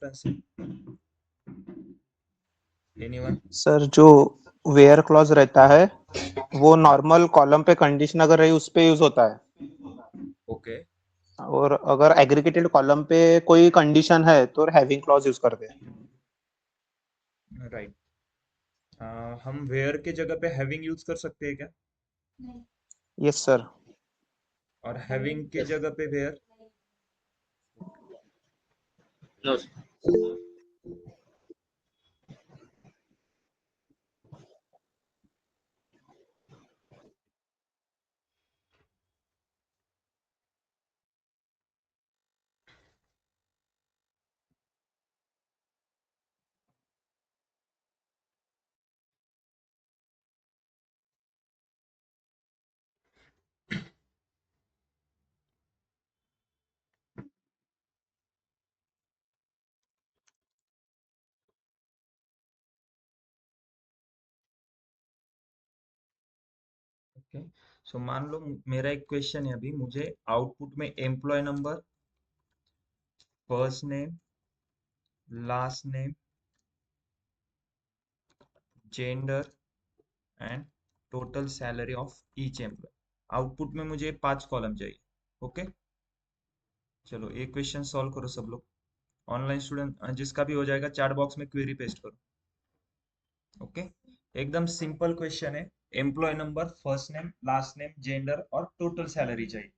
Reference है? Anyone? Sir जो where clause रहता है वो नॉर्मल कॉलम पे कंडीशन अगर रही उस पे यूज होता है, ओके, और अगर एग्रीगेटेड कॉलम पे कोई कंडीशन है तो हैविंग क्लॉज यूज करते हैं। राइट। हम वेयर के जगह पे हैविंग यूज कर सकते हैं क्या? Yes sir. और हैविंग के जगह पे वेयर? नो। ओके, सो मान लो मेरा एक क्वेश्चन है, अभी मुझे आउटपुट में employee number, first name, last name, gender and total salary of each employee. Output में मुझे 5 कॉलम चाहिए। ओके, चलो एक क्वेश्चन सॉल्व करो सब लोग। ऑनलाइन स्टूडेंट जिसका भी हो जाएगा चैट बॉक्स में क्वेरी पेस्ट करो। ओके, एकदम सिंपल क्वेश्चन है। Employee number, first name, last name, gender और टोटल सैलरी चाहिए।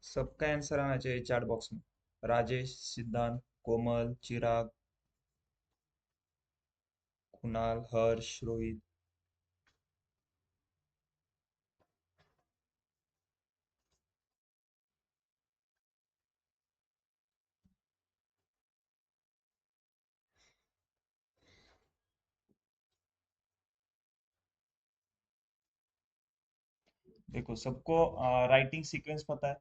सबका आंसर आना चाहिए चैट बॉक्स में। राजेश, सिद्धांत, कोमल, चिराग, कुणाल, हर्ष, रोहित। देखो सबको राइटिंग सीक्वेंस पता है,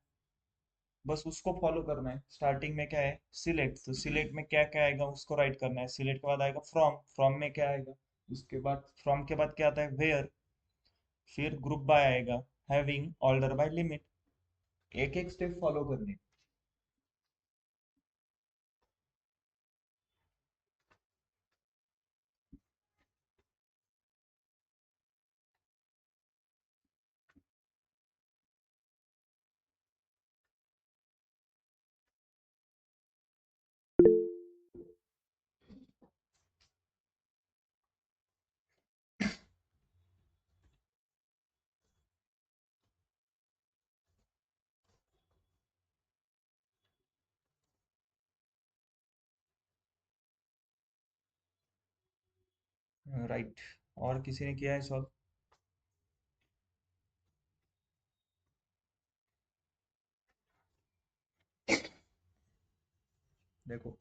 बस उसको फॉलो करना है। स्टार्टिंग में क्या है, सिलेक्ट, तो सिलेक्ट में क्या क्या आएगा उसको राइट करना है। सिलेक्ट के बाद आएगा फ्रॉम, फ्रॉम में क्या आएगा, उसके बाद फ्रॉम के बाद क्या आता है, वेयर। फिर ग्रुप बाय आएगा, हैविंग, ऑर्डर बाय, लिमिट। एक एक स्टेप फॉलो करने। राइट, और किसी ने किया है सॉल्व? देखो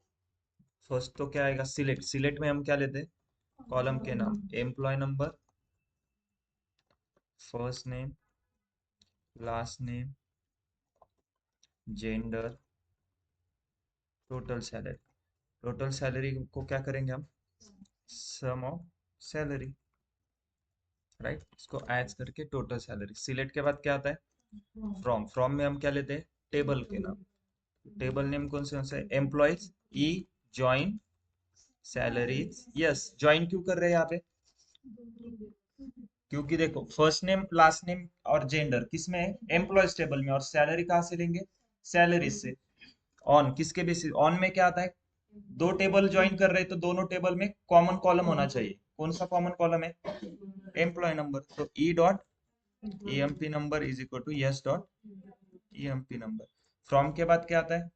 फर्स्ट तो क्या आएगा, सिलेक्ट। सिलेक्ट में हम क्या लेते हैं, कॉलम के नाम, employee number, first name, last name, gender, total salary. Total salary को क्या करेंगे हम, सम ऑफ सैलरी, राइट। इसको एड करके टोटल सैलरी। सिलेक्ट के बाद क्या आता है, फ्रॉम। फ्रॉम में हम क्या लेते हैं, टेबल के नाम। टेबल नेम कौन से हैं, एम्प्लॉयज, ई, ज्वाइन, सैलरीज। यस, ज्वाइन क्यों कर रहे हैं यहाँ पे, क्योंकि देखो फर्स्ट नेम, लास्ट नेम और जेंडर किस में है, एम्प्लॉयज टेबल में, और सैलरी कहाँ से लेंगे, सैलरीज से। ऑन किसके बेसिस, ऑन में क्या आता है, दो टेबल ज्वाइन कर रहे हैं तो दोनों टेबल में कॉमन कॉलम होना चाहिए। कौन सा कॉमन कॉलम है, एम्प्लॉय नंबर, तो e dot EMP number is equal to yes dot EMP number. From के बाद क्या आता है,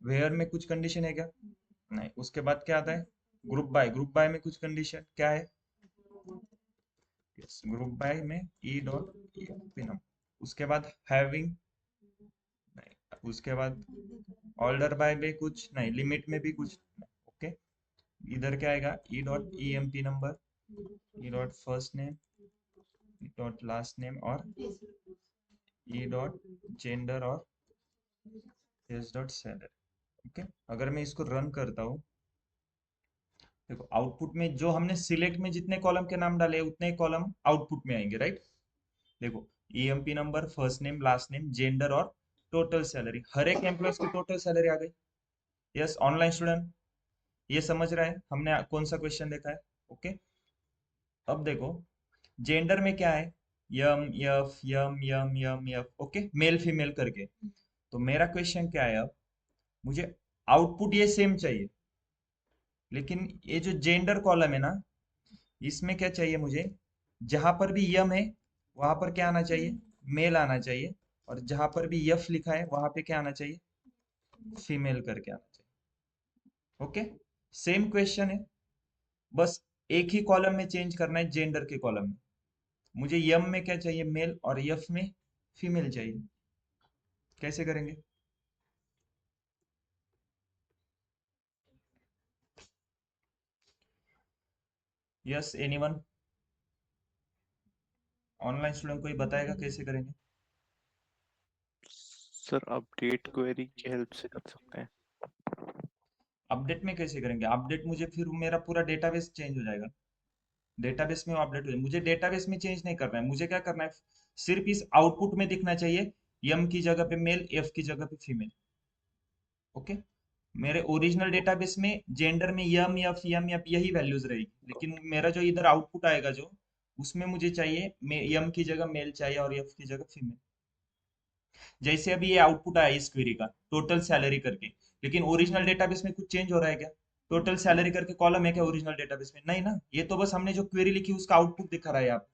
वेयर में कुछ कंडीशन है क्या, नहीं। उसके बाद क्या आता है, ग्रुप बाय, ग्रुप बाय में कुछ कंडीशन क्या है, यस, ग्रुप बाय में ई डॉट ईएमपी नंबर। उसके बाद हैविंग, नहीं। उसके बाद ऑर्डर बाय में कुछ नहीं, लिमिट में भी कुछ नहीं, ओके। इधर क्या आएगा, ई dot e m p number, ई डॉट फर्स्ट नेम, ई डॉट लास्ट नेम और ई डॉट जेंडर और एस डॉट सैलरी, ओके। अगर मैं इसको रन करता हूँ, देखो आउटपुट में जो हमने सिलेक्ट में जितने कॉलम के नाम डाले उतने कॉलम आउटपुट में आएंगे, राइट। देखो EMP number, first name, last name, gender और टोटल सैलरी, हर एक एम्प्लॉय की टोटल सैलरी आ गई। यस ऑनलाइन स्टूडेंट, ये समझ रहा है हमने कौन सा क्वेश्चन देखा है, ओके। अब देखो जेंडर में क्या है, यम यफ यम यम यम यफ, ओके, मेल फीमेल करके। तो मेरा क्वेश्चन क्या है अब, मुझे आउटपुट ये सेम चाहिए, लेकिन ये जो जेंडर कॉलम है ना, इसमें क्या चाहिए मुझे, जहां पर भी यम है वहां पर क्या आना चाहिए, मेल आना चाहिए, और जहां पर भी यफ लिखा है वहां पे क्या आना चाहिए, फीमेल करके आना चाहिए, ओके। सेम क्वेश्चन है, बस एक ही कॉलम में चेंज करना है, जेंडर के कॉलम में मुझे यम में क्या चाहिए, मेल, और यफ में फीमेल चाहिए। कैसे करेंगे, यस एनीवन, ऑनलाइन स्टूडेंट कोई बताएगा कैसे करेंगे। सर अपडेट क्वेरी की हेल्प से कर सकते हैं। अपडेट में कैसे करेंगे, अपडेट मुझे फिर मेरा पूरा डेटाबेस चेंज हो जाएगा, डेटाबेस में अपडेट हो जाएगा, मुझे डेटाबेस में चेंज नहीं करना है, मुझे क्या करना है, सिर्फ इस आउटपुट में दिखना चाहिए, यम की जगह पे मेल, एफ की जगह पे फीमेल, ओके। मेरे ओरिजिनल डेटाबेस में जेंडर में यम एफ यही वैल्यूज रहेगी, लेकिन मेरा जो इधर आउटपुट आएगा जो, उसमें मुझे चाहिए यम की जगह मेल चाहिए और एफ की जगह फीमेल। जैसे अभी ये आउटपुट आया इस क्वेरी का, टोटल सैलरी करके, लेकिन ओरिजिनल डेटाबेस में कुछ चेंज हो रहा है क्या, टोटल सैलरी करके कॉलम है क्या ओरिजिनल डेटाबेस में, नहीं ना, ये तो बस हमने जो क्वेरी लिखी उसका आउटपुट दिखा रहा है आप।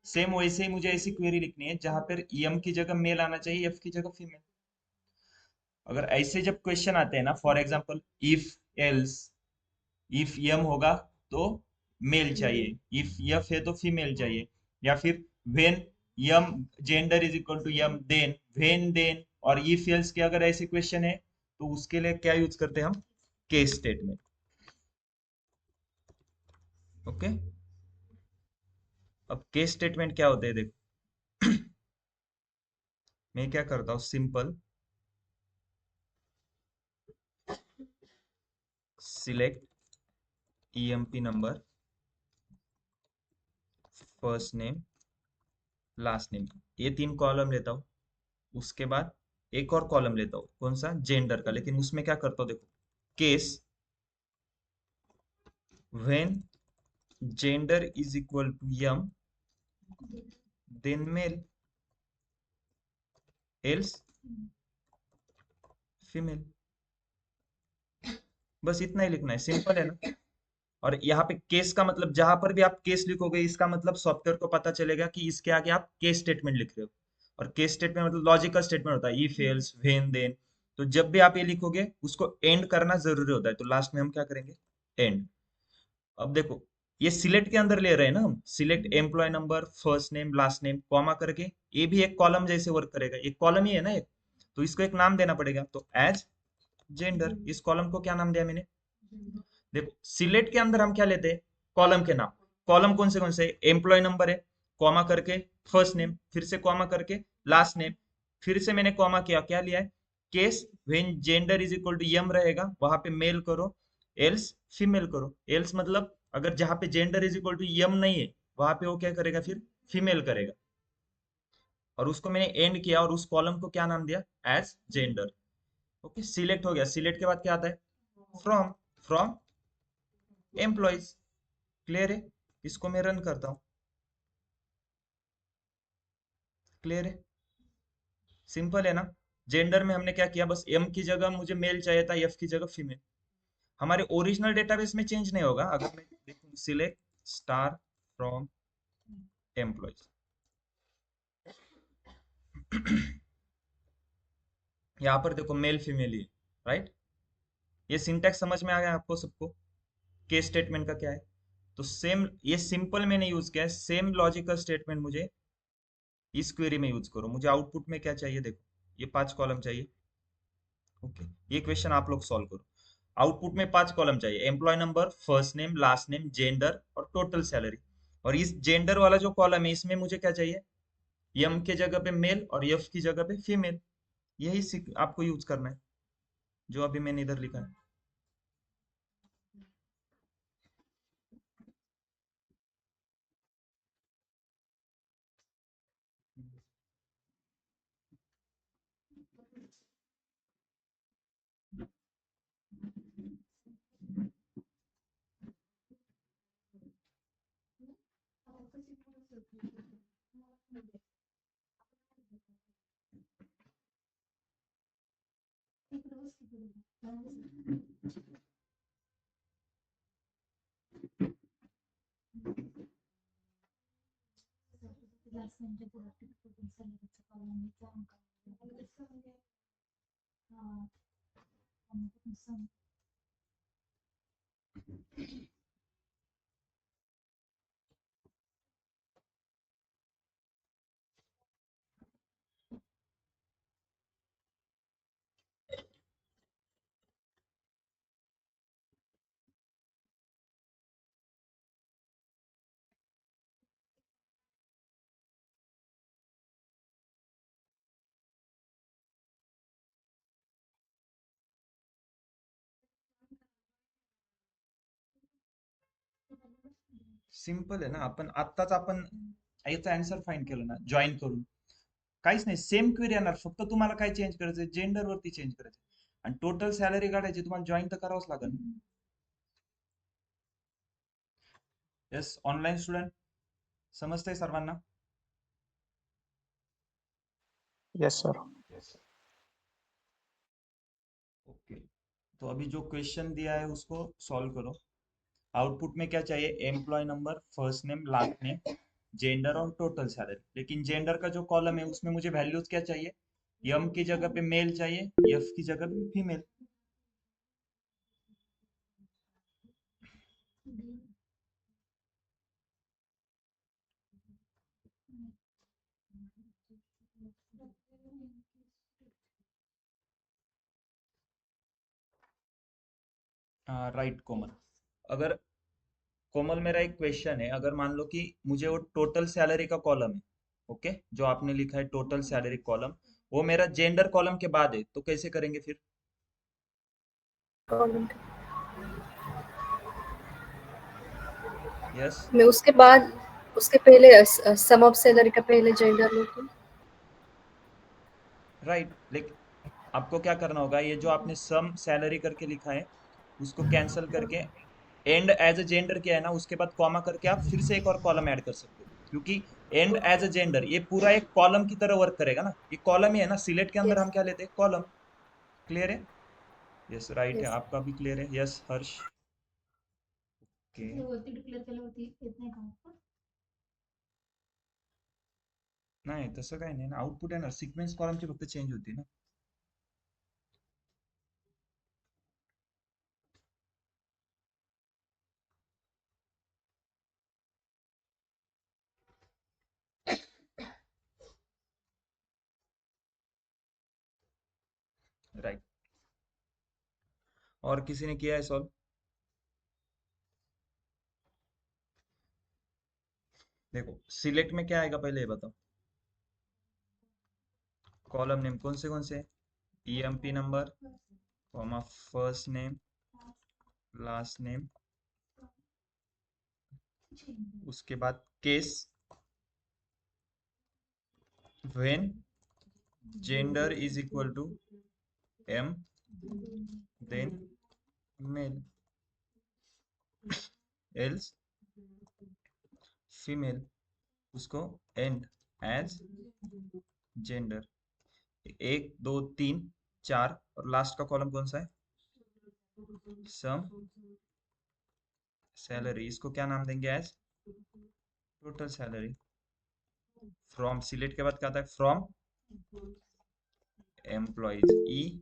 सेम वैसे ही मुझे ऐसी क्वेरी लिखनी है जहां पर एम की जगह मेल आना चाहिए, एफ की जगह फीमेल। अगर ऐसे जब क्वेश्चन आते हैं ना, for example if else, if M होगा तो मेल चाहिए, इफ यफ है तो फीमेल चाहिए, या फिर when M gender is equal to M then, when then, और इफ एल्स के अगर ऐसे क्वेश्चन है तो उसके लिए क्या यूज करते हैं हम, केस स्टेटमेंट, ओके। अब केस स्टेटमेंट क्या होते हैं देखो, मैं क्या करता हूँ, simple select EMP number, first name, last name, ये तीन कॉलम लेता हूँ। उसके बाद एक और कॉलम लेता हूँ, कौन सा, जेंडर का, लेकिन उसमें क्या करता हूँ देखो, case when gender is equal to M then male else female, बस इतना ही लिखना है, सिंपल है ना। और यहाँ पे केस का मतलब, जहां पर भी आप केस लिखोगे इसका मतलब सॉफ्टवेयर को पता चलेगा कि इसके आगे आप केस स्टेटमेंट लिख रहे हो। और केस स्टेटमेंट मतलब लॉजिकल स्टेटमेंट होता है, इफ एल्स व्हेन देन। तो जब भी आप ये लिखोगे उसको एंड करना जरूरी होता है, तो लास्ट में हम क्या करेंगे, एंड। अब देखो ये सिलेक्ट के अंदर ले रहे हैं ना हम, select employee number, first name, last name, comma करके, ये भी एक कॉलम जैसे वर्क करेगा, एक कॉलम ही है ना एक, तो इसको एक नाम देना पड़ेगा, तो एज जेंडर, इस कॉलम को क्या नाम दिया मैंने, देखो सिलेक्ट के अंदर हम क्या लेते हैं, कॉलम के नाम, कॉलम कौन से एम्प्लॉय नंबर है, कॉमा करके फर्स्ट नेम, फिर से कॉमा करके लास्ट नेम, फिर से मैंने कॉमा किया, क्या लिया है, case when gender is equal to M रहेगा वहां पे मेल करो, एल्स फीमेल करो, एल्स मतलब अगर जहां पे जेंडर इज इक्वल टू यम नहीं है वहां पे वो क्या करेगा, फिर फीमेल करेगा। और उसको मैंने एंड किया और उस कॉलम को क्या नाम दिया, एज जेंडर, ओके। सिलेक्ट हो गया, सिलेक्ट के बाद क्या आता है, फ्रॉम, फ्रॉम एम्प्लॉयज, क्लियर है। इसको मैं रन करता हूँ, क्लियर है, सिंपल है ना। जेंडर में हमने क्या किया, बस एम की जगह मुझे मेल चाहिए था, एफ की जगह फीमेल। हमारे ओरिजिनल डेटाबेस में चेंज नहीं होगा। अगर मैं देखूं सिलेक्ट स्टार फ्रॉम एम्प्लॉयज, यहाँ पर देखो मेल फीमेल ही, राइट। ये सिंटैक्स समझ में आ गया आपको सबको, केस स्टेटमेंट का क्या है। तो सेम, ये सिंपल मैंने यूज किया है, सेम लॉजिकल स्टेटमेंट मुझे इस क्वेरी में यूज करो। मुझे आउटपुट में क्या चाहिए, देखो ये 5 कॉलम चाहिए। ओके, ये क्वेश्चन आप लोग सॉल्व करो। आउटपुट में 5 कॉलम चाहिए, employee number, first name, last name, gender और टोटल सैलरी। और इस जेंडर वाला जो कॉलम है इसमें मुझे क्या चाहिए, एम के जगह पे मेल और एफ की जगह पे फीमेल। यही आपको यूज करना है, जो अभी मैंने इधर लिखा है। सिंपल आहे ना, आपण आत्ताच आपण याचा आन्सर फाइंड केलं ना जॉईन करून, काहीच नाही, सेम क्वेरी येणार, फक्त तुम्हाला काय चेंज करायचं, जेंडर वरती चेंज करायचं आणि टोटल सॅलरी काढायची, तुम्हाला जॉईन तर करावंच लागेल। यस ऑनलाईन स्टुडंट, समजतंय सर्वांना? Yes sir. ओके, तो अभी जो क्वेश्चन दिया है उसको सॉल्व करो। आउटपुट में क्या चाहिए, employee number, first name, last name, gender और टोटल सैलरी। लेकिन जेंडर का जो कॉलम है उसमें मुझे वैल्यूज क्या चाहिए, एम की जगह पे मेल चाहिए, एफ की जगह पे फीमेल। राइट कोमल। अगर कोमल, मेरा एक क्वेश्चन है, अगर मान लो कि मुझे वो टोटल सैलरी का कॉलम है, ओके, जो आपने लिखा है टोटल सैलरी कॉलम, वो मेरा जेंडर कॉलम के बाद है, तो कैसे करेंगे फिर? कॉलम यस में उसके बाद उसके पहले सम ऑफ सैलरी का पहले जेंडर लेके राइट, लेकिन आपको क्या करना होगा, ये जो आपने सम सैलरी करके लिखा है उसको कैंसिल करके एंड एज अ जेंडर किया है ना, उसके बाद कॉमा करके आप फिर से एक और कॉलम ऐड कर सकते हो, क्योंकि एंड एज अ जेंडर ये पूरा एक कॉलम की तरह वर्क करेगा ना, ये कॉलम ही है ना, सिलेक्ट के अंदर यस हम क्या लेते हैं, कॉलम। क्लियर है? यस राइट है, यस आपका भी क्लियर है, यस हर्ष। ओके, नाही तसं काही नाही ना, आउटपुट आहे ना, सिक्वेन्स कॉलमची फक्त चेंज होती ना। राइट, और किसी ने किया है सॉल्व? देखो सिलेक्ट में क्या आएगा पहले ये बताओ, कॉलम नेम कौन से है, emp number, comma first name, last name, उसके बाद case, when gender is equal to M, then male, else female, उसको एंड एज जेंडर। एक, दो, तीन, चार, और लास्ट का कॉलम कौन सा है? Sum salary. इसको क्या नाम देंगे? As total salary. From, select के बाद क्या आता है? From employees, e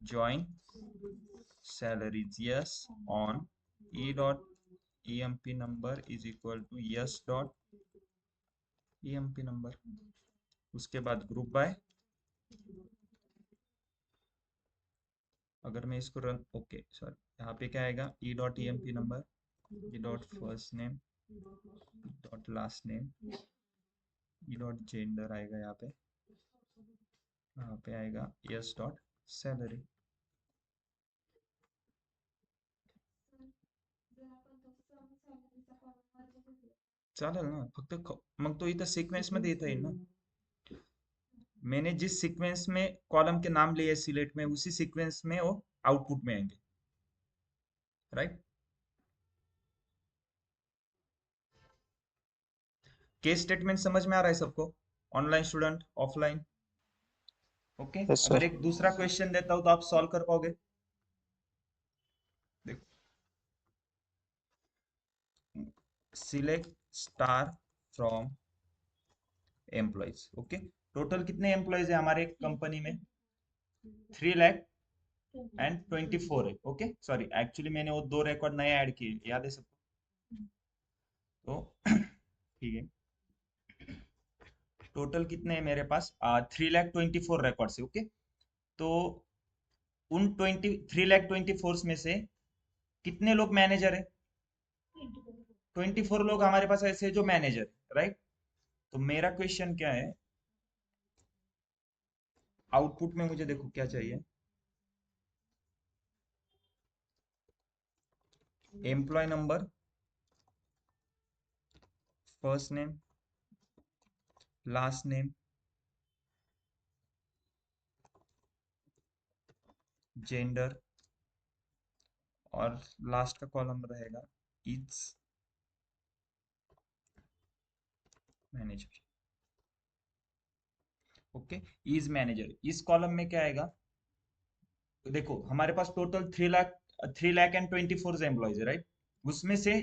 join salaries, yes on e dot emp number is equal to yes dot emp number। उसके बाद ग्रुप बाय, अगर मैं इसको रन, ओके सॉरी, यहाँ पे क्या आएगा? ई dot e m p number, ई डॉट फर्स्ट नेम, ई dot last name, ई dot gender आएगा यहाँ पे आएगा यस डॉट सैलरी। चालेल ना? फक्त मग तो इथं सिक्वेन्स मध्ये येता येईल ना? मैंने जिस सीक्वेंस में कॉलम के नाम लिए सिलेक्ट में, उसी सीक्वेंस में वो आउटपुट में आएंगे, राइट? केस स्टेटमेंट समझ में आ रहा है सबको? Online student, offline? Okay. Yes अगर सर। एक दूसरा क्वेश्चन देता हूं तो आप सॉल्व कर पाओगे? देखो, select star from employees. Okay, total कितने एम्प्लॉइज है हमारे कंपनी में? 3,24,000 है। ओके सॉरी, एक्चुअली मैंने वो 2 रिकॉर्ड नए ऐड किए, याद है सबको? तो ठीक है, टोटल कितने हैं मेरे पास? 3,24,000 रिकॉर्ड्स है। ओके, तो उन 3,24,000 में से कितने लोग मैनेजर है? 24 लोग हमारे पास ऐसे जो मैनेजर, राइट? तो मेरा क्वेश्चन क्या है? आउटपुट में मुझे देखो क्या चाहिए? Employee number, first name, last name, gender, और लास्ट का कॉलम रहेगा is manager. Okay, is manager. इस कॉलम में क्या आएगा? तो देखो, हमारे पास टोटल 3,24,000 एम्प्लॉयज है, राइट? उसमें से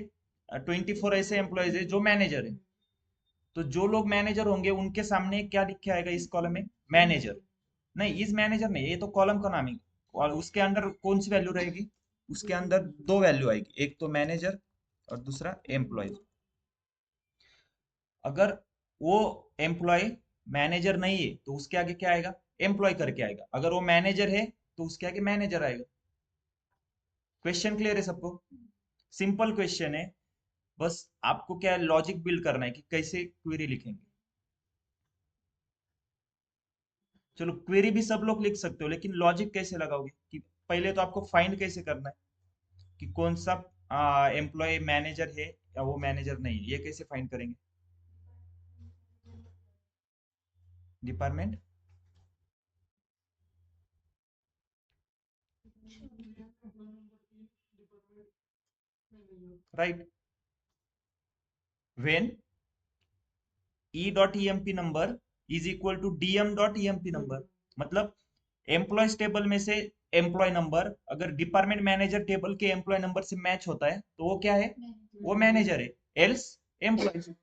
24 ऐसे एम्प्लॉयज है जो मैनेजर है। तो जो लोग मैनेजर होंगे उनके सामने क्या लिख के आएगा इस कॉलम में? मैनेजर। नहीं, इज मैनेजर नहीं, ये तो कॉलम का नाम है। और उसके अंदर कौन सी वैल्यू रहेगी? उसके अंदर 2 वैल्यू आएगी, एक तो मैनेजर और दूसरा एम्प्लॉय। अगर वो एम्प्लॉय मैनेजर नहीं है तो उसके आगे क्या आएगा? एम्प्लॉय करके आएगा। अगर वो मैनेजर है तो उसके आगे मैनेजर आएगा। क्वेश्चन क्लियर है सबको? सिंपल क्वेश्चन है, बस आपको क्या लॉजिक बिल्ड करना है कि कैसे क्वेरी लिखेंगे। चलो, क्वेरी भी सब लोग लिख सकते हो, लेकिन लॉजिक कैसे लगाओगे? कि पहले तो आपको फाइंड कैसे करना है कि कौन सा एम्प्लॉय मैनेजर है या वो मैनेजर नहीं है, ये कैसे फाइंड करेंगे? Department, right? When e dot e m p number is equal to DM dot e m p number, मतलब एम्प्लॉयज टेबल में से एम्प्लॉय नंबर अगर डिपार्टमेंट मैनेजर टेबल के एम्प्लॉय नंबर से मैच होता है तो वो क्या है? वो मैनेजर है, एल्स एम्प्लॉय।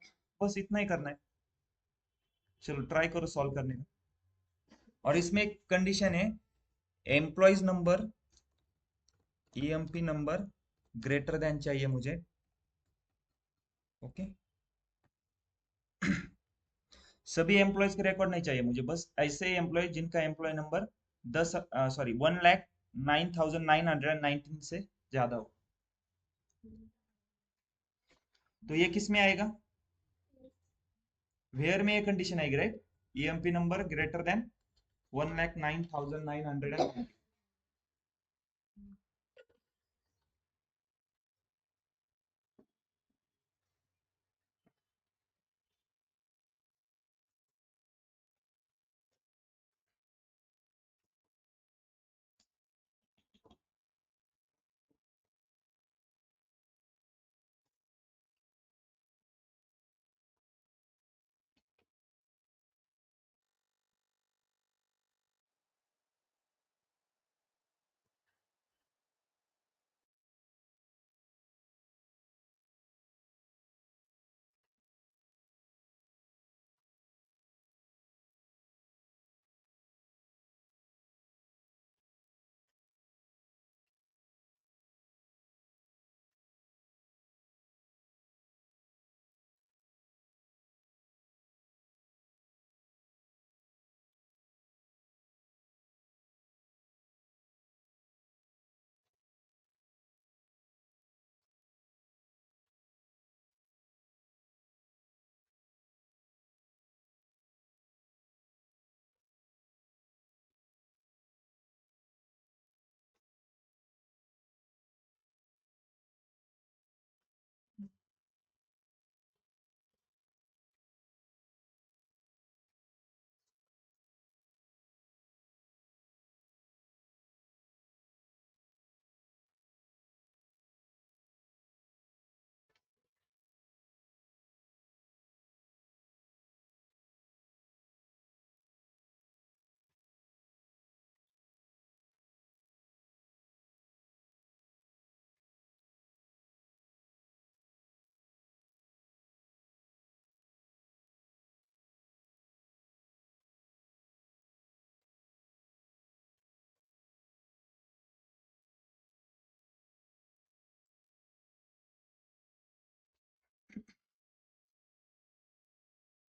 बस इतना ही करना है। चलो ट्राई करो सॉल्व करने का। और इसमें एक कंडीशन है, employees number EMP number greater then चाहिए मुझे। ओके, सभी एम्प्लॉयज के रिकॉर्ड नहीं चाहिए मुझे, बस ऐसे एम्प्लॉय जिनका एम्प्लॉय नंबर 1,09,919 से ज्यादा हो। तो ये किस में आएगा? वेयर में ये कंडीशन आएगी, right? EMP number greater then 1,09,990।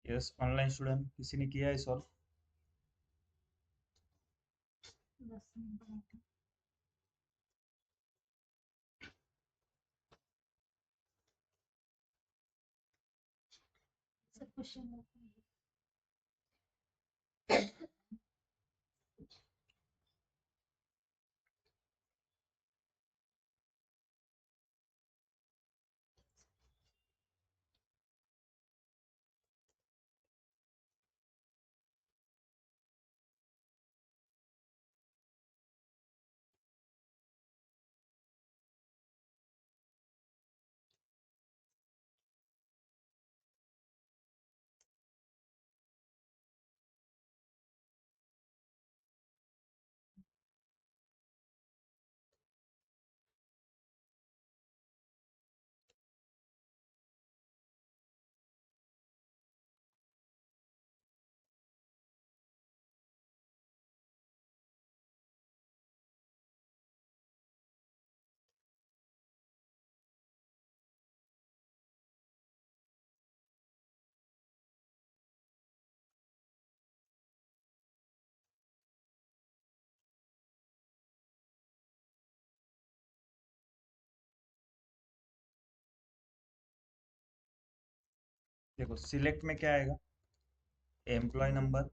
Yes, online student किसी ने किया है सॉल्व? देखो सिलेक्ट में क्या आएगा? Employee number,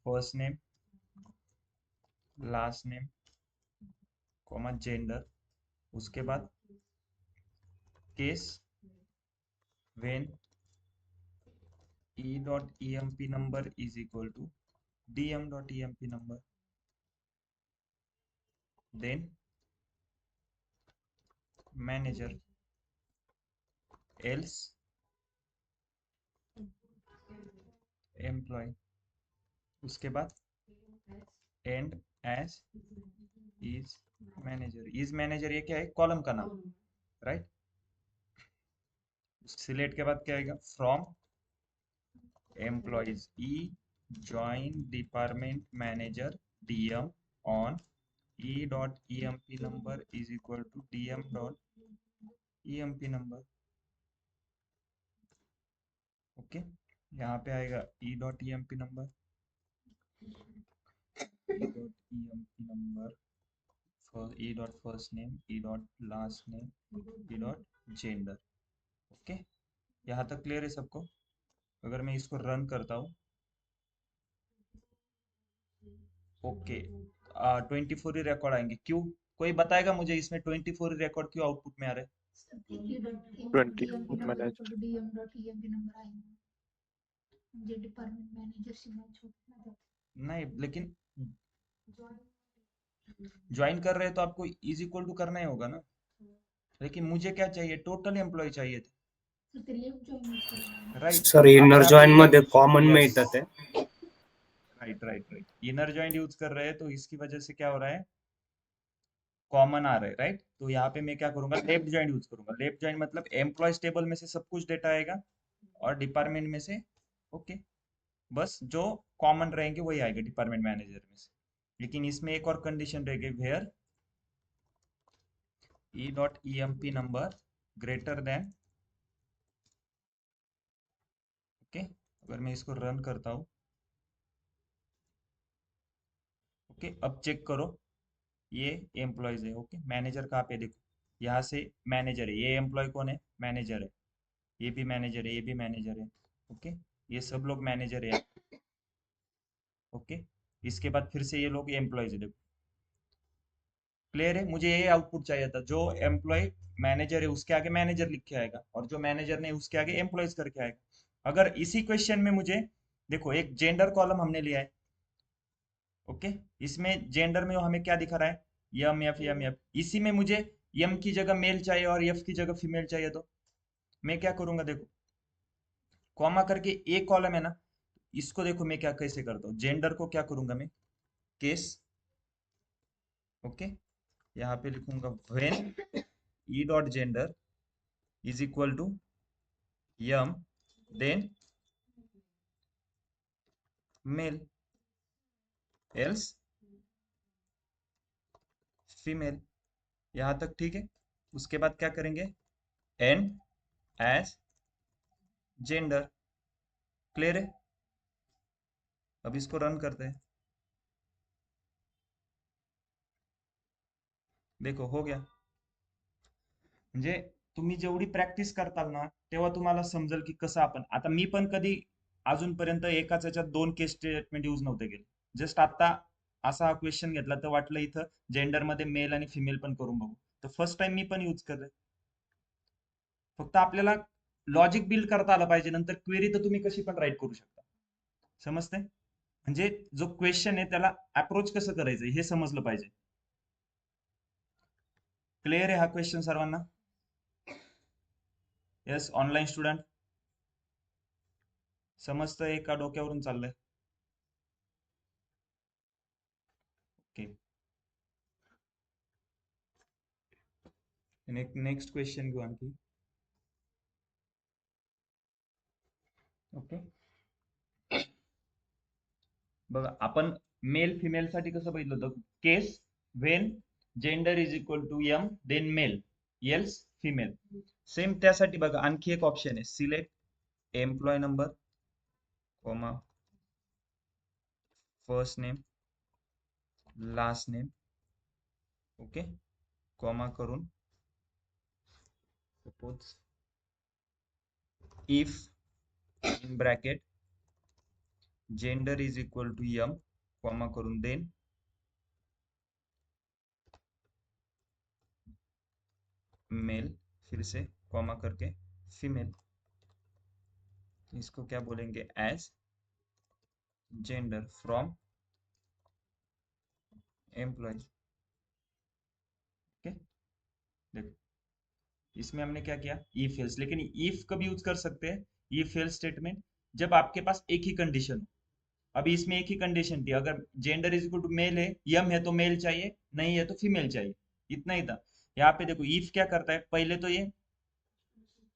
first name, last name, comma gender, उसके बाद case when e.emp number is equal to dm.emp number, then manager, else employee, उसके बाद end as is manager. is manager ये क्या है? कॉलम का नाम, राइट? सिलेक्ट के बाद क्या आएगा? From employees E join department manager DM on e.emp number is equal to dm.emp number. Okay, यहाँ पे आएगा e.emp number, e.emp number, e. first name, e. last name, e. gender. Okay, यहाँ तक clear है सबको? अगर मैं इसको रन करता हूँ, ओके, 24 ही रिकॉर्ड आएंगे। क्यों? कोई बताएगा मुझे इसमें 24 ही रिकॉर्ड क्यों आउटपुट में आ रहे? 24 मैनेजर। नहीं, लेकिन ज्वाइन कर रहे हैं तो आपको इज इक्वल टू करना ही होगा ना। लेकिन मुझे क्या चाहिए? टोटल एम्प्लॉय चाहिए थे, राइट? सर इनर जॉइन मध्ये कॉमन में येतात ते right right right, inner joint use कर रहे हैं तो इसकी वजह से क्या हो रहा है? कॉमन आ रहा है, राइट? तो यहाँ पे मैं क्या करूंगा? लेफ्ट जॉइंट यूज करूंगा। लेफ्ट जॉइंट मतलब एम्प्लॉयज टेबल में से सब कुछ डेटा आएगा और डिपार्टमेंट में से, ओके, बस जो कॉमन रहेंगे वही आएगा डिपार्टमेंट मैनेजर में से। लेकिन इसमें एक और कंडीशन रहेगी, where e.emp number greater than, okay. अगर मैं इसको रन करता हूँ, ओके, अब चेक करो, ये एम्प्लॉयज है, ओके। मैनेजर कहाँ पे? देखो यहाँ से मैनेजर है, ये एम्प्लॉय कौन है? मैनेजर है, ये भी मैनेजर है, ये भी मैनेजर है, ओके, ये सब लोग मैनेजर है, ओके। इसके बाद फिर से ये लोग एम्प्लॉयज है, देखो क्लियर है? मुझे ये आउटपुट चाहिए था, जो एम्प्लॉय मैनेजर है उसके आगे मैनेजर लिख के आएगा और जो मैनेजर नहीं उसके आगे एम्प्लॉयज करके आएगा। अगर इसी क्वेश्चन में मुझे देखो, एक जेंडर कॉलम हमने लिया है, ओके, इसमें जेंडर में हमें क्या दिखा रहा है? यम एफ यम एफ। इसी में मुझे यम की जगह मेल चाहिए और एफ की जगह फीमेल चाहिए, तो मैं क्या करूंगा? देखो कॉमा करके एक कॉलम है ना, इसको देखो मैं क्या कैसे करता हूँ। जेंडर को क्या करूंगा मैं? केस, ओके, यहाँ पे लिखूंगा when e dot gender is equal to M, then male, else female. यहाँ तक ठीक है? उसके बाद क्या करेंगे? And as gender. क्लियर है? अब इसको रन करते हैं। देखो हो गया। म्हणजे तुम्ही जेवढी प्रॅक्टिस करताल ना तेव्हा तुम्हाला समजेल की कसं आपण, आता मी पण कधी अजूनपर्यंत एकाच याच्यात 2 केस स्टेटमेंट यूज नव्हते केले. जस्ट आता असा हा क्वेश्चन घेतला तर वाटलं इथं जेंडर मध्ये मेल आणि फिमेल पण करून बघू, तर फर्स्ट टाइम मी पण यूज करले. फक्त आपल्याला लॉजिक बिल्ड करता आलं पाहिजे, नंतर क्वेरी तर तुम्ही कशी पण राईट करू शकता. समजते? म्हणजे जो क्वेश्चन आहे त्याला अप्रोच कसं करायचं हे समजलं पाहिजे. क्लिअर आहे हा क्वेश्चन सर्वांना? येस, ऑनलाईन स्टुडंट समजतंय का डोक्यावरून चाललंय? ओके, नेक्स्ट क्वेश्चन घेऊ आणखी. ओके, बघा आपण मेल फिमेल साठी कसं बघितलं होतं, case when gender is equal to M then male else female. Same त्यासाठी बघा आणखी एक ऑप्शन आहे, select employee number comma first name last name. Okay, comma करून suppose if in bracket gender is equal to M comma करून then male, फिर से comma करके फीमेल. इसको क्या बोलेंगे, as gender from employee. Okay, देखो इसमें हमने क्या किया, इफ एल्स. लेकिन इफ कब यूज कर सकते हैं, इफ एल्स स्टेटमेंट जब आपके पास एक ही कंडीशन हो. अभी इसमें एक ही कंडीशन थी, अगर gender is equal to male है, यम है तो मेल चाहिए, नहीं है तो फीमेल चाहिए, इतना ही था. यहाँ पे देखो इफ क्या करता है, पहले तो ये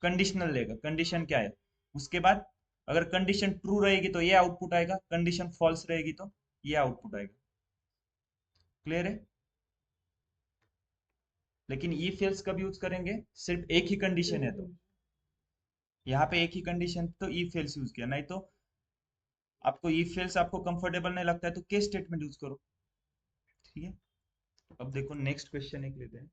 कंडीशनल लेगा, कंडीशन क्या है, उसके बाद अगर कंडीशन ट्रू रहेगी तो ये आउटपुट आएगा, कंडीशन फॉल्स रहेगी तो ये आउटपुट आएगा. क्लियर है? लेकिन इफ एल्स कब यूज करेंगे, सिर्फ एक ही कंडीशन है तो. यहाँ पे एक ही कंडीशन तो इफ एल्स यूज किया, नहीं तो आपको इफ एल्स आपको कंफर्टेबल नहीं लगता है तो केस स्टेटमेंट यूज करो. ठीक है, अब देखो नेक्स्ट क्वेश्चन एक लेते हैं.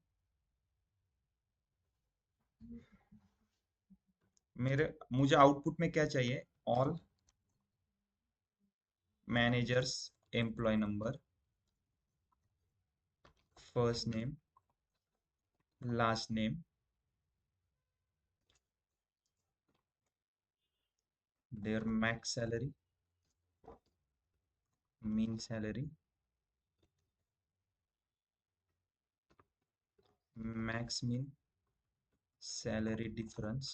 मुझे आउटपुट में क्या चाहिए, all managers employee number first name last name their max salary, mean salary, max mean salary difference.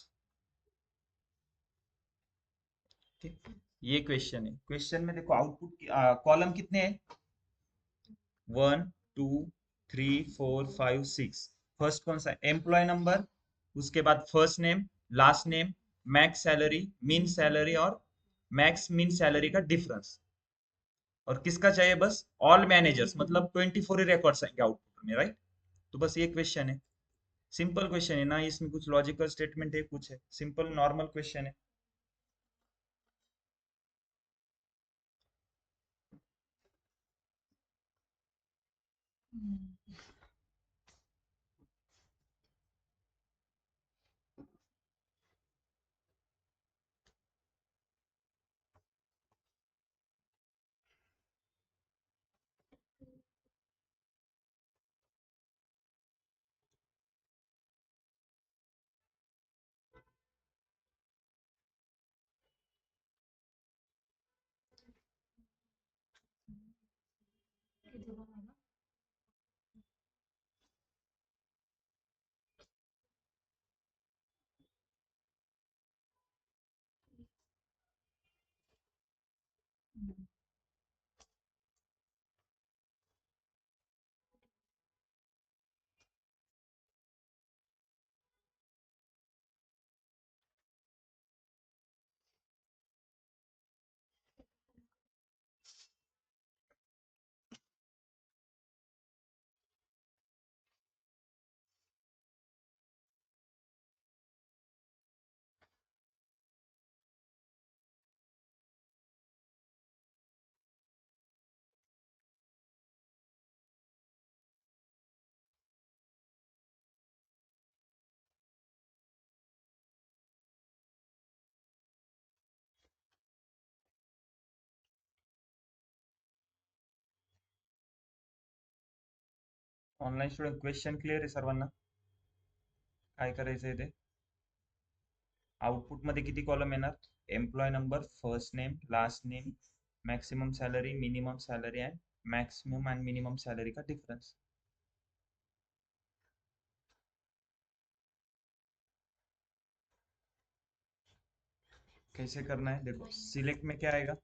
ठीक, ये क्वेश्चन है. क्वेश्चन में देखो आउटपुट कॉलम कितने हैं, 1 2 3 4 5 6. फर्स्ट कौन सा, एम्प्लॉय नंबर, उसके बाद first name last name max salary mean salary और मैक्स मीन सैलरी का डिफरेंस. और किसका चाहिए, बस ऑल मैनेजर्स, मतलब 24 ही रिकॉर्ड्स आएंगे आउटपुट में, राइट? तो बस ये क्वेश्चन है, सिंपल क्वेश्चन है ना, इसमें कुछ लॉजिकल स्टेटमेंट है, कुछ है, सिंपल नॉर्मल क्वेश्चन है. ऑनलाईन स्टुडंट क्वेश्चन क्लिअर आहे सर्वांना? काय करायचंय ते? आउटपुट मध्ये किती कॉलम येणार? Employee number, first name, last name, maximum salary, minimum salary and maximum and minimum salary का डिफरेंस। कैसे करना है देखो, सिलेक्ट में क्या आएगा?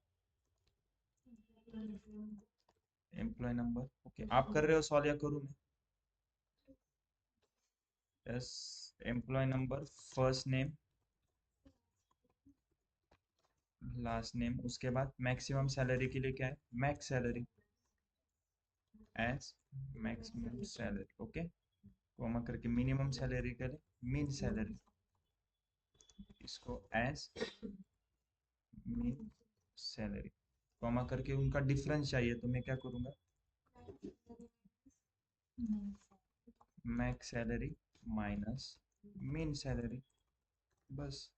Employee number. ओके, आप कर रहे हो सॉल्व या करूं मैं? Yes, employee number, first name, last name, उसके बाद मैक्सिमम सैलरी के लिए क्या है? Max salary as maximum salary. Okay, comma करके मिनिमम सैलरी के लिए मीन सैलरी, इसको एज मीन सैलरी, कॉमा करके उनका डिफरेंस चाहिए तो मैं क्या करूंगा? Max salary minus min salary, बस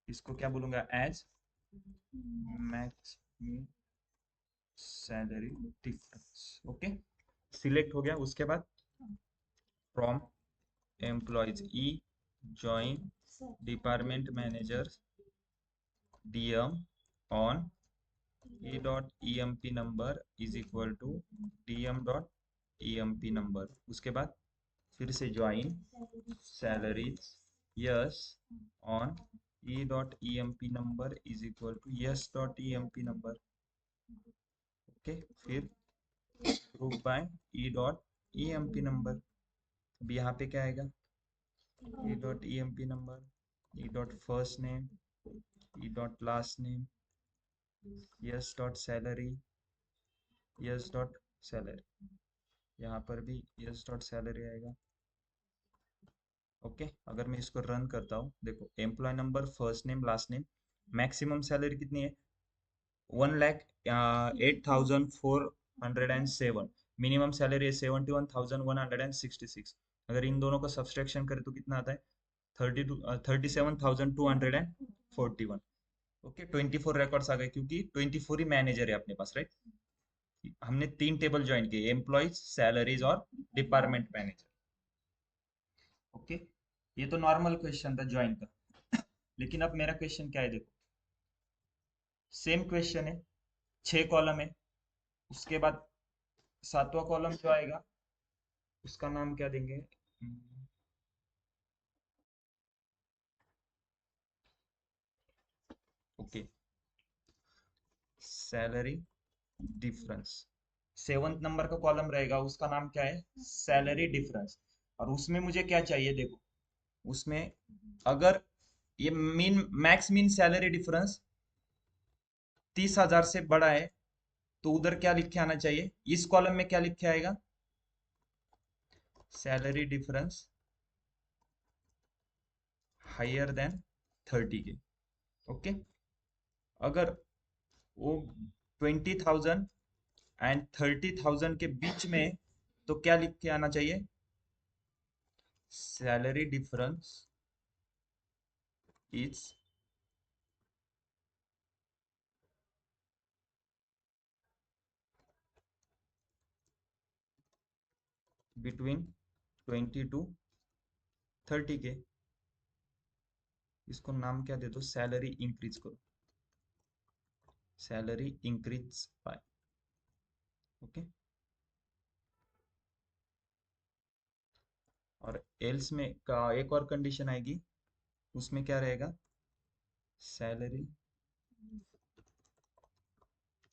इसको क्या बोलूंगा? As max min salary difference. Okay, select हो गया। उसके बाद from employees e join department manager DM on E dot EMP number is equal to DM dot EMP number. उसके बाद फिर से join salaries S on E dot EMP number is equal to yes dot EMP number. Okay, फिर group by E dot EMP number. अब यहाँ पे क्या आएगा? ई डॉट ईएमपी नंबर, ई डॉट फर्स्ट नेम, ई dot last name, S dot salary, S dot salary, यहाँ पर भी S dot salary आएगा। ओके, अगर मैं इसको रन करता हूँ, देखो employee number, first name, last name, maximum salary कितनी है? 1,08,407। मिनिमम सैलरी है 71,166। अगर इन दोनों का सब्सट्रैक्शन करें तो कितना आता है? 37,241। ओके, 24 रिकॉर्ड्स आ गए क्योंकि 24 ही मैनेजर है अपने पास, राइट? हमने 3 टेबल ज्वाइन किए, एम्प्लॉयज, सैलरीज और डिपार्टमेंट मैनेजर। ओके, ये तो नॉर्मल क्वेश्चन था ज्वाइन का। लेकिन अब मेरा क्वेश्चन क्या है? देखो, सेम क्वेश्चन है, 6 कॉलम है, उसके बाद 7वां कॉलम जो आएगा उसका नाम क्या देंगे? Okay, salary difference. 7th number का कॉलम रहेगा, उसका नाम क्या है? Salary difference. और उसमें मुझे क्या चाहिए? देखो, उसमें अगर ये मैक्स मीन सैलरी डिफरेंस 30,000 से बड़ा है तो उधर क्या लिख के आना चाहिए? इस कॉलम में क्या लिख के आएगा? सैलरी डिफरेंस हायर देन 30 के। ओके, अगर वो 20,000 एंड 30,000 के बीच में तो क्या लिख के आना चाहिए? Salary difference is between 20 to 30 के। इसको नाम क्या दे दो? सैलरी इंक्रीज करो, सैलरी इंक्रीज बाय। ओके, और एल्स में का एक और कंडीशन आएगी, उसमें क्या रहेगा? Salary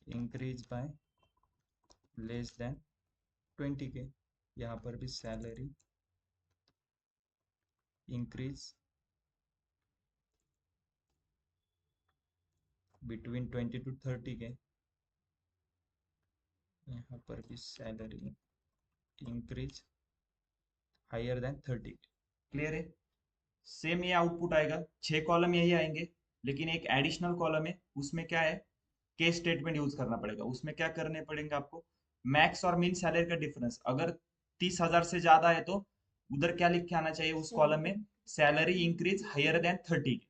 increase by less than 20 के। यहाँ पर भी सैलरी इंक्रीज बिटवीन 20 टू 30 के। यहाँ पर भी सैलरी इंक्रीज हायर देन 30 के। क्लियर है? सेम ये आउटपुट आएगा, 6 कॉलम यही आएंगे, लेकिन एक एडिशनल कॉलम है, उसमें क्या है? केस स्टेटमेंट यूज करना पड़ेगा। उसमें क्या करने पड़ेंगे आपको? मैक्स और मीन सैलरी का डिफरेंस अगर 30,000 से ज्यादा है तो उधर क्या लिख के आना चाहिए उस कॉलम में? Salary increase higher than 30।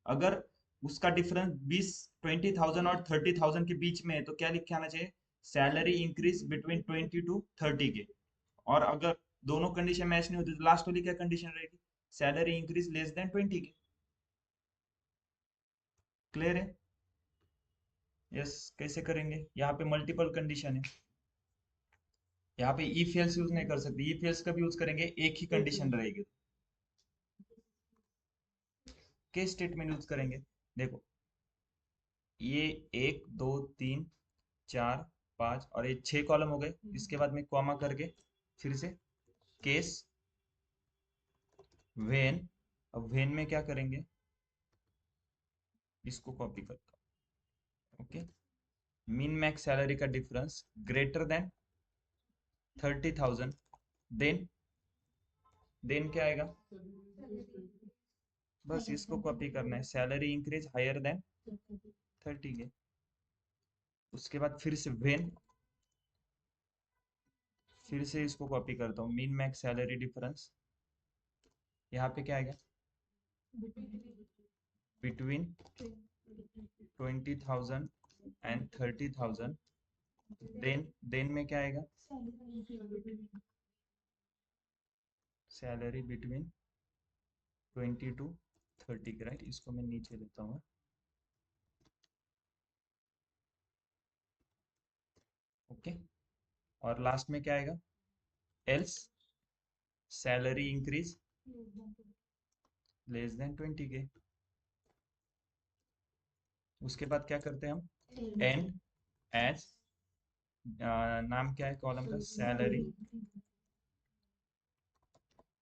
अगर उसका डिफरेंस 20,000 और 30,000 के बीच में है तो क्या लिख के आना चाहिए? सैलरी इंक्रीज बिटवीन 20 टू 30 के। और अगर दोनों कंडीशन मैच नहीं होती तो लास्ट वाली क्या कंडीशन रहेगी? Salary increase less than 20K। Clear है? यस। कैसे करेंगे? यहाँ पे मल्टीपल कंडीशन है, यहाँ पे इफ एल्स यूज नहीं कर सकते। इफ एल्स कब यूज करेंगे? एक ही कंडीशन रहेगी, केस स्टेटमेंट यूज करेंगे। देखो, ये 1 2 3 4 5 और ये 6 कॉलम हो गए। इसके बाद में कॉमा करके फिर से केस वेन। अब वेन में क्या करेंगे? इसको कॉपी करता हूँ। ओके, मिन मैक्स सैलरी का डिफरेंस ग्रेटर देन 30,000। देन क्या आएगा? बस इसको कॉपी करना है, salary increase higher than 30K। उसके बाद फिर से वेन, फिर से इसको कॉपी करता हूँ, मिन मैक्स सैलरी डिफरेंस। यहाँ पे क्या आएगा? Between 20,000 and 30,000। देन में क्या आएगा? Salary between 20 to 30, right. इसको मैं नीचे लेता हूँ। ओके, और लास्ट में क्या आएगा? Else salary increase less than 20K। उसके बाद क्या करते हैं हम? एंड एज, नाम क्या है कॉलम का? Salary.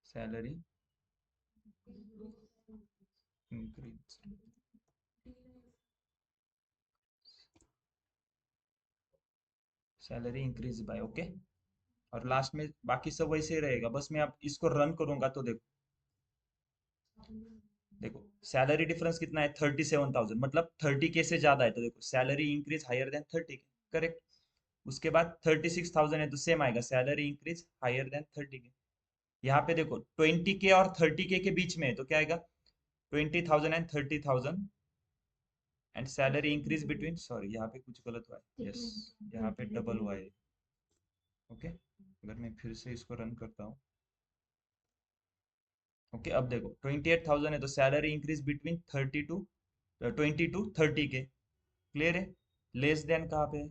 Salary increase, salary increase by. Okay, और लास्ट में बाकी सब वैसे ही रहेगा। बस मैं अब इसको रन करूंगा तो देखो, देखो सैलरी डिफरेंस कितना है? 37,000, मतलब 30K से ज्यादा है। तो देखो salary increase higher than 30K, correct. उसके बाद 36,000 है तो सेम आएगा, salary increase higher than 30K। यहाँ पे देखो 20K और 30K के बीच में है तो क्या आएगा? 20,000 and 30,000 and salary increase between, sorry यहाँ पे कुछ गलत हुआ है, यस यहाँ पे डबल हुआ है। ओके, अगर मैं फिर से इसको रन करता हूँ। ओके, अब देखो 28,000 है तो salary increase between 20 to 30K। Clear है? लेस देन कहाँ पे है?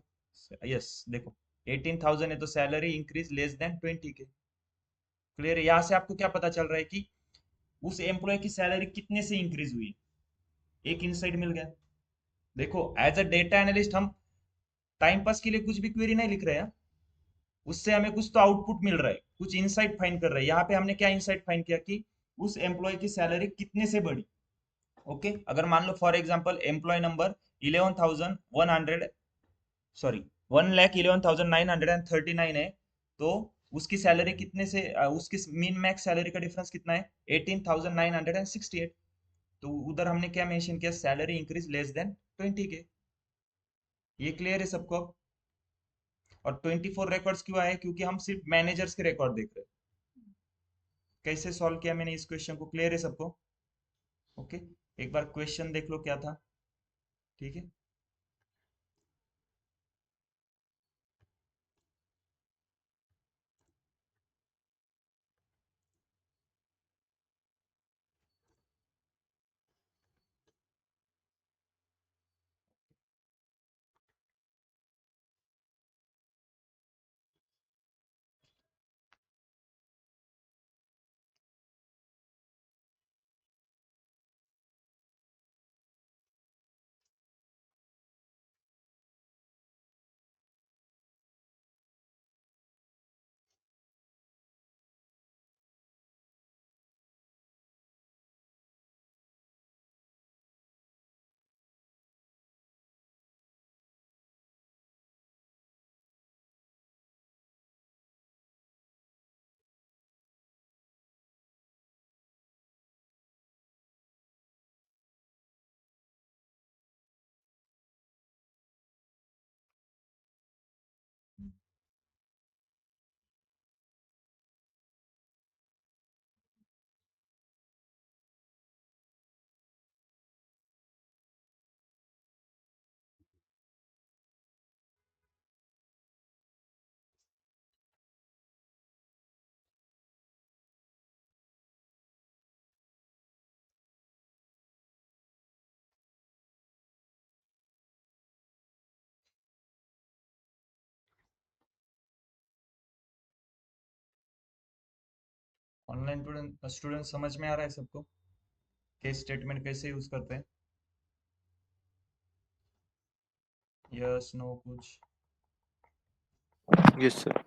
यस, देखो 18,000 है तो salary increase less than 20K। Clear है? यहाँ से आपको क्या पता चल रहा है कि उस एम्प्लॉय की सैलरी कितने से इंक्रीज हुई है। एक इनसाइट मिल गया। देखो एज अ डेटा एनालिस्ट हम टाइम पास के लिए कुछ भी क्वेरी नहीं लिख रहे हैं, उससे हमें कुछ तो आउटपुट मिल रहा है, कुछ इनसाइट फाइंड कर रहे हैं। यहाँ पे हमने क्या इनसाइट फाइंड किया कि उस एम्प्लॉय की सैलरी कितने से बढ़ी। ओके, अगर मान लो for example employee number 11,100, sorry 1,11,939 है, तो उसकी सैलरी कितने से उसकी मिन मैक्स सैलरी का डिफरेंस कितना है? 18,968। तो उधर हमने क्या मेंशन किया? Salary increase less than 20K। ये क्लियर है सबको अब? और 24 रिकॉर्ड्स क्यों आए? क्योंकि हम सिर्फ मैनेजर्स के रिकॉर्ड देख रहे हैं। कैसे सॉल्व किया मैंने इस क्वेश्चन को? क्लियर है सबको? ओके, एक बार क्वेश्चन देख लो क्या था। ठीक है। ऑनलाइन स्टूडेंट समझ में आ रहा है सबको केस स्टेटमेंट कैसे यूज करते हैं? यस नो कुछ? Yes sir.